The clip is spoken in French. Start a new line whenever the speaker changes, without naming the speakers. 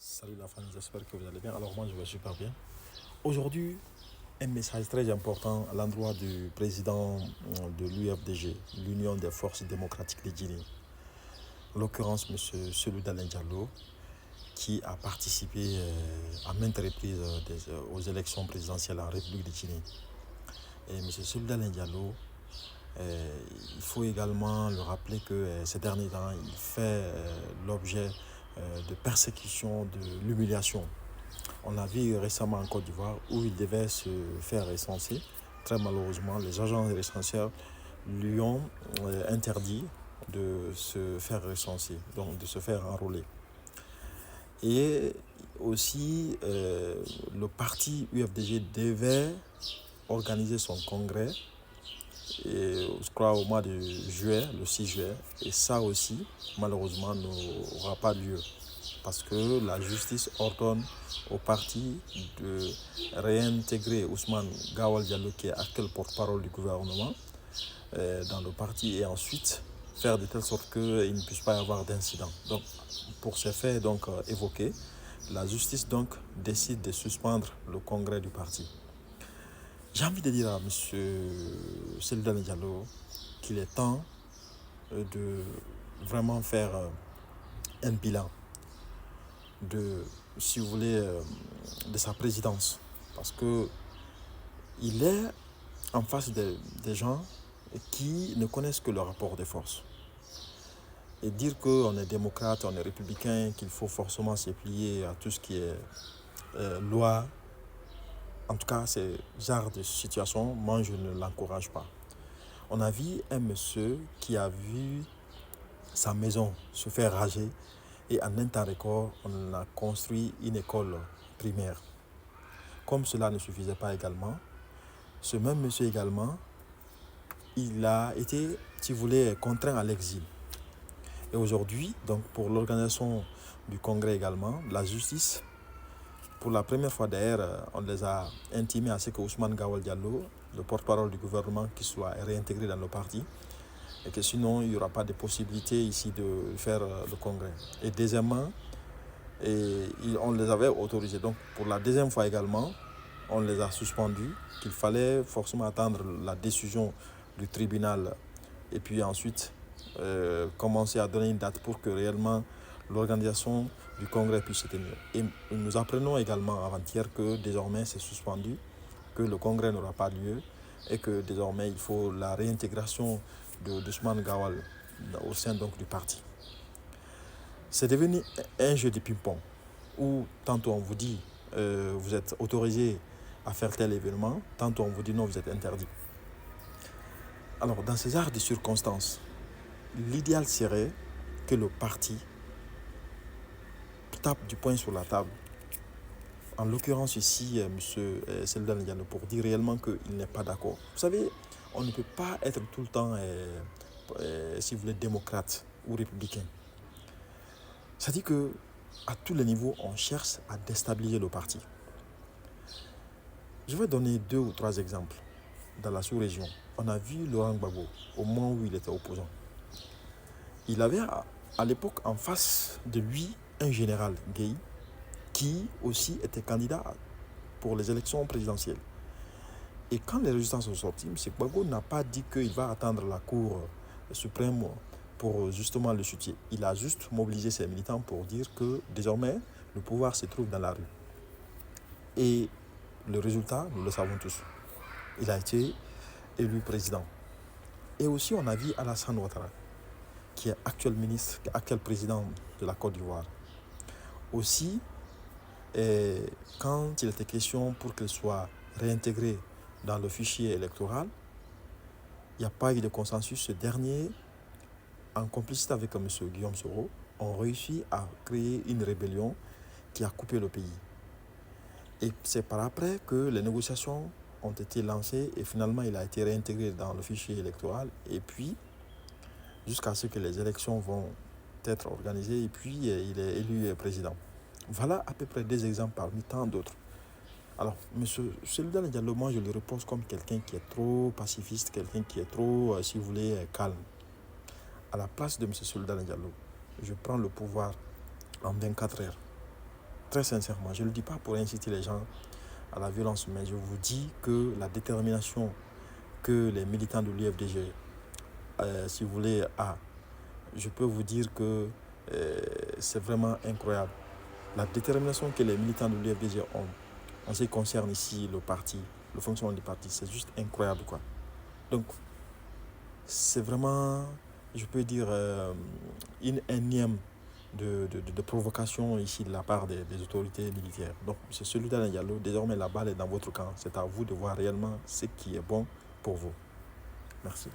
Salut la famille, j'espère que vous allez bien. Alors moi je vais super bien. Aujourd'hui, un message très important à l'endroit du président de l'UFDG, l'Union des forces démocratiques de Guinée. En l'occurrence, M. Selou Dalein Diallo, qui a participé à maintes reprises aux élections présidentielles en République de Guinée. Et M. Selou Dalein Diallo, il faut également le rappeler que ces derniers temps, il fait l'objet de persécutions, de l'humiliation. On l'a vu récemment en Côte d'Ivoire où il devait se faire recenser. Très malheureusement, les agents recenseurs lui ont interdit de se faire recenser, donc de se faire enrôler. Et aussi, le parti UFDG devait organiser son congrès, et, je crois au mois de juillet, le 6 juillet. Et ça aussi, malheureusement, n'aura pas lieu. Parce que la justice ordonne au parti de réintégrer Ousmane Gawal Diallo, qui est actuel porte-parole du gouvernement, dans le parti, et ensuite faire de telle sorte qu'il ne puisse pas y avoir d'incident. Donc, pour ces faits évoqués, la justice donc décide de suspendre le congrès du parti. J'ai envie de dire à M. Selou Dalein Diallo qu'il est temps de vraiment faire un bilan de, si vous voulez, de sa présidence. Parce que il est en face des gens qui ne connaissent que le rapport des forces. Et dire qu'on est démocrate, on est républicain, qu'il faut forcément se plier à tout ce qui est loi, en tout cas, ce genre de situation, moi, je ne l'encourage pas. On a vu un monsieur qui a vu sa maison se faire rager et en un temps record, on a construit une école primaire. Comme cela ne suffisait pas également, ce même monsieur également, il a été, si vous voulez, contraint à l'exil. Et aujourd'hui, donc pour l'organisation du congrès également, la justice, pour la première fois d'ailleurs, on les a intimés à ce que Ousmane Gawal Diallo, le porte-parole du gouvernement, qui soit réintégré dans le parti, et que sinon il n'y aura pas de possibilité ici de faire le congrès. Et deuxièmement, on les avait autorisés. Donc pour la deuxième fois également, on les a suspendus, qu'il fallait forcément attendre la décision du tribunal et puis ensuite commencer à donner une date pour que réellement l'organisation du congrès puisse se tenir. Et nous apprenons également avant-hier que désormais c'est suspendu, que le congrès n'aura pas lieu et que désormais il faut la réintégration d'Ousmane Gawal au sein donc du parti. C'est devenu un jeu de ping-pong où tantôt on vous dit vous êtes autorisé à faire tel événement, tantôt on vous dit non, vous êtes interdit. Alors dans ces genres de circonstances, l'idéal serait que le parti tape du poing sur la table. En l'occurrence ici, M. Selou Dalein Diallo, pour dire réellement qu'il n'est pas d'accord. Vous savez, on ne peut pas être tout le temps, si vous voulez, démocrate ou républicain. Ça dit que à tous les niveaux, on cherche à déstabiliser le parti. Je vais donner 2 ou 3 exemples. Dans la sous-région, on a vu Laurent Gbagbo au moment où il était opposant. Il avait à l'époque en face de lui un général Gueye qui aussi était candidat pour les élections présidentielles. Et quand les résultats sont sortis, M. Gbagbo n'a pas dit qu'il va attendre la Cour suprême pour justement le soutien. Il a juste mobilisé ses militants pour dire que désormais, le pouvoir se trouve dans la rue. Et le résultat, nous le savons tous. Il a été élu président. Et aussi, on a vu Alassane Ouattara, qui est actuel ministre, actuel président de la Côte d'Ivoire. Aussi, quand il était question pour qu'il soit réintégré dans le fichier électoral, il n'y a pas eu de consensus. Ce dernier, en complicité avec M. Guillaume Soro, ont réussi à créer une rébellion qui a coupé le pays. Et c'est par après que les négociations ont été lancées et finalement il a été réintégré dans le fichier électoral et puis jusqu'à ce que les élections vont être organisées et puis il est élu président. Voilà à peu près 2 exemples parmi tant d'autres. Alors, M. Selou Dalein Diallo, moi je le repose comme quelqu'un qui est trop pacifiste, quelqu'un qui est trop, si vous voulez, calme. À la place de M. Selou Dalein Diallo, je prends le pouvoir en 24 heures. Très sincèrement, je ne le dis pas pour inciter les gens à la violence, mais je vous dis que la détermination que les militants de l'UFDG, si vous voulez, je peux vous dire que c'est vraiment incroyable. La détermination que les militants de l'UFDG ont en ce qui concerne ici le parti, le fonctionnement du parti, c'est juste incroyable, quoi. Donc, c'est vraiment, je peux dire, une énième de provocation ici de la part des autorités militaires. Donc, c'est celui d'Alain Diallo. Désormais, la balle est dans votre camp. C'est à vous de voir réellement ce qui est bon pour vous. Merci.